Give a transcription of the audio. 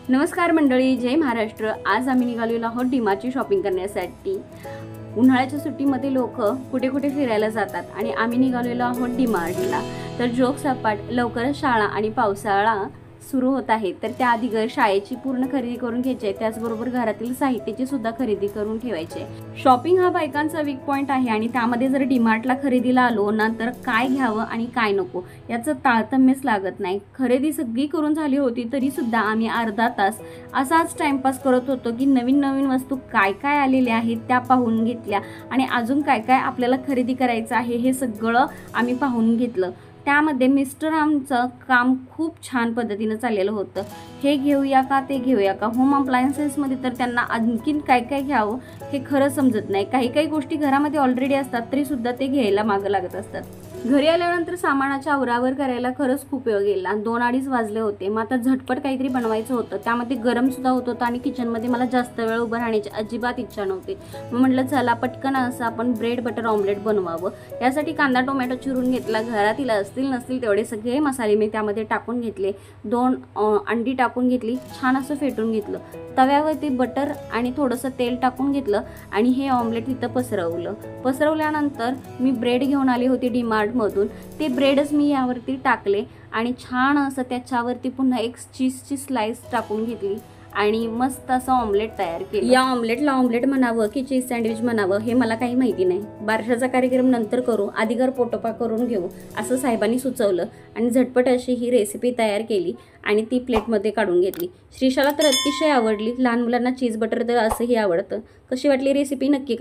नमस्कार मंडळी, जय महाराष्ट्र। आज आम्ही निघालेलो आहोत डीमार्टची शॉपिंग करण्यासाठी। उन्हाळ्याच्या सुट्टीमध्ये लोक कुठे कुठे फिरायला जातात आणि आम्ही निघालेलो आहोत डीमार्टला। तर जोक्स अपार्ट, लवकरच शाळा आणि पावसाळा सुरू होत आहे, तर त्याआधी शाळेची पूर्ण खरेदी करून घ्यायची आहे, त्याचबरोबर घरातील साहित्याची सुद्धा खरेदी करून ठेवायची आहे। शॉपिंग हा बायकांचा वीक पॉइंट आहे आणि त्यामध्ये जर डीमार्टला खरेदीला आलो ना तर काय घ्यावं आणि काय नको याचं ताळतम्यच लागत नाही। खरेदी सगळी करून झाली होती तरी सुद्धा आम्ही अर्धा तास असाच टाइमपास करत होतो की नवीन नवीन वस्तू काय काय आलेल्या आहेत त्या पाहून घेतल्या आणि अजून काय काय आपल्याला खरेदी करायचं आहे हे सगळं आम्ही पाहून घेतलं। त्यामध्ये मिस्टर आमचं काम खूप छान पद्धतीने चाललेलं होतं। हे घेऊया का ते घेऊया का, होम अप्लायन्सेसमध्ये तर त्यांना आणखीन काय काय घ्यावं हे खरं समजत नाही। काही काही गोष्टी घरामध्ये ऑलरेडी असतात तरी सुद्धा ते घ्यायला मागं लागत असतात। घरी आल्यानंतर सामानाच्या आवरावर करायला खरंच खूप वेळ गेला, 2-2:30 वाजले होते। मग आता झटपट काहीतरी बनवायचं होतं, त्यामध्ये गरम सुद्धा होत होतं आणि किचनमध्ये मला जास्त वेळ उभं राहण्याची अजिबात इच्छा नव्हती। मग म्हटलं चला पटकन असं आपण ब्रेड बटर ऑमलेट बनवावं। यासाठी कांदा टोमॅटो चिरून घेतला, घरातील असतील नसतील तेवढे सगळे मसाले मी त्यामध्ये टाकून घेतले। 2 अंडी टाकून घेतली, छान असं फेटून घेतलं। तव्यावरती बटर आणि थोडंसं तेल टाकून घेतलं आणि हे ऑमलेट इथं पसरवल्यानंतर मी ब्रेड घेऊन आली होती डीमार्टमधून। ते ब्रेडच मी यावरती टाकले आणि छान असं त्याच्यावरती पुन्हा एक चीजची स्लाइस टाकून घेतली आणि मस्त असं ऑमलेट तयार केलं। या ऑमलेटला ऑमलेट म्हणावं की चीज सँडविच म्हणावं हे मला काही माहिती नाही। बारशाचा कार्यक्रम नंतर करू, आधी घर पोटोपा करून घेऊ असं साहेबांनी सुचवलं आणि झटपट अशी ही रेसिपी तयार केली आणि ती प्लेटमध्ये काढून घेतली। श्रीशाला तर अतिशय आवडली, लहान मुलांना चीज बटर तर असंही आवडतं। कशी वाटली रेसिपी नक्की कळवा।